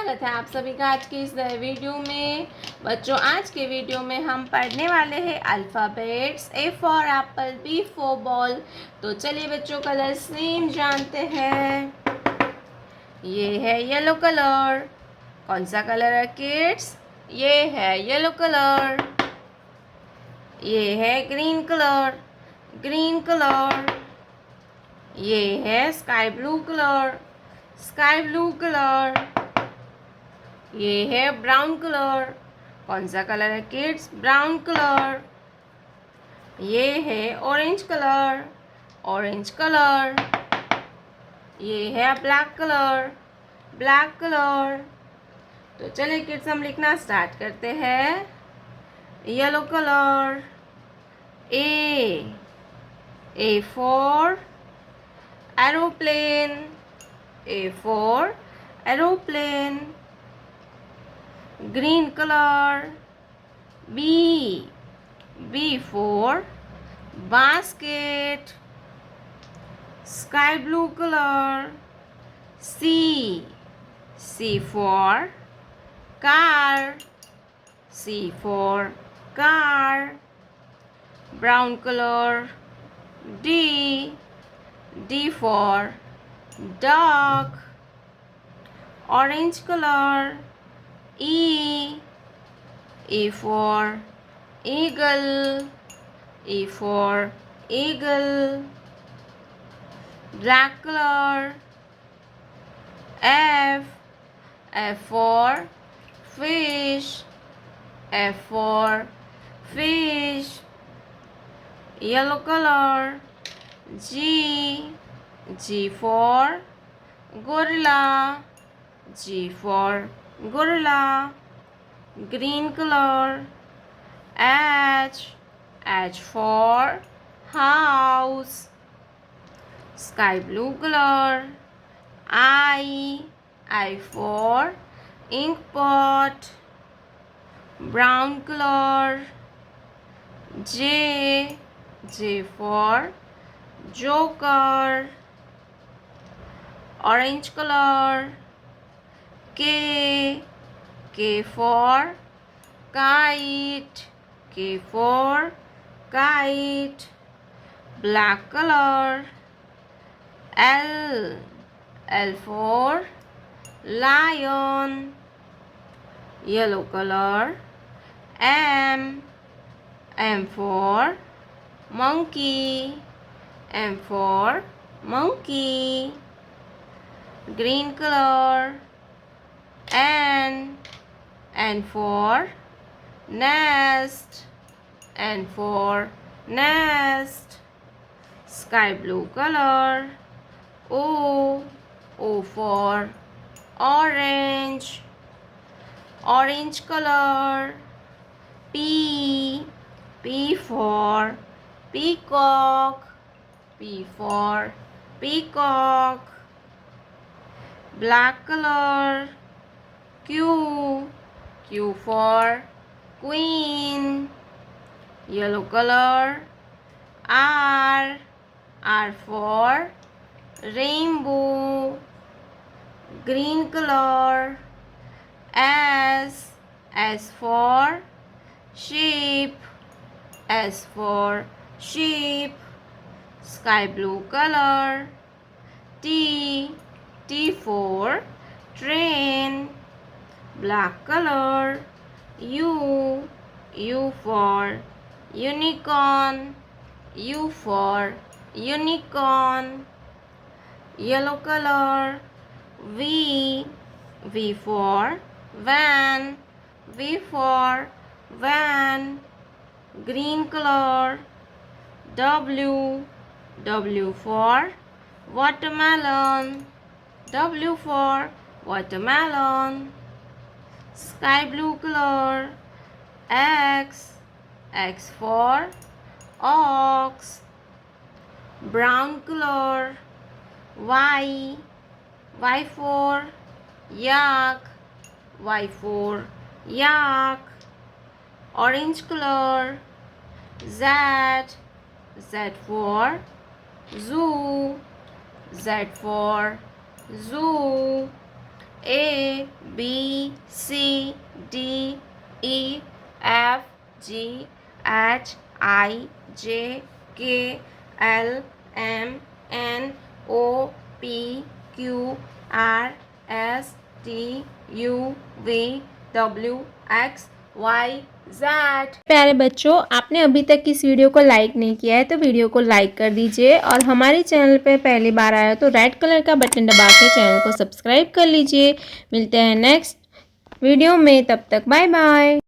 स्वागत है आप सभी का आज के इस नए वीडियो में। बच्चों, आज के वीडियो में हम पढ़ने वाले हैं alphabets. A for apple, B for ball. तो चलिए बच्चों, कलर्स नेम जानते हैं। ये है येलो कलर। कौन सा कलर है किड्स? ये है येलो कलर। ये है ग्रीन कलर। Green colour. ये है sky blue colour. Sky blue colour. ये है ब्राउन कलर। कौन सा कलर है किड्स? Brown colour. ये है ऑरेंज कलर। Orange colour. ये है ब्लैक कलर। Black colour. तो चलिए किड्स, हम लिखना स्टार्ट करते हैं। Yellow colour. A for aeroplane. A for aeroplane. Green color. B for basket. Sky blue color. C for car. C for car. Brown color. D for dog. Orange color. E for eagle. E for eagle. Black color. F for fish. F for fish. Yellow color. G for gorilla. G for gorilla. Green color. H for house. Sky blue color. I for ink pot. Brown color. J for joker. Orange color. K for kite. K for kite. Black color. L for lion. Yellow color. M for monkey. M for monkey. Green color. N for nest. N for nest. Sky blue color. O for orange. Orange color. P for peacock. P for peacock. Black color. Q for queen. Yellow color. R for rainbow. Green color. S for sheep. S for sheep. Sky blue color. T for train. Black color. U for unicorn. U for unicorn. Yellow color. V for van. V for van. Green color. W for watermelon. W for watermelon. Sky blue color. X for ox. Brown color. Y for yak. Y for yak. Orange color. Z for zoo. Z for zoo. A B C D E F G H I J K L M N O P Q R S T U V W X Y Z। प्यारे बच्चों, आपने अभी तक इस video को like नहीं किया है तो वीडियो को लाइक कर दीजिए और हमारे चैनल पे पहली बार आया तो रेड कलर का बटन दबा के चैनल को सब्सक्राइब कर लीजिए। मिलते हैं नेक्स्ट वीडियो में, तब तक बाय बाय।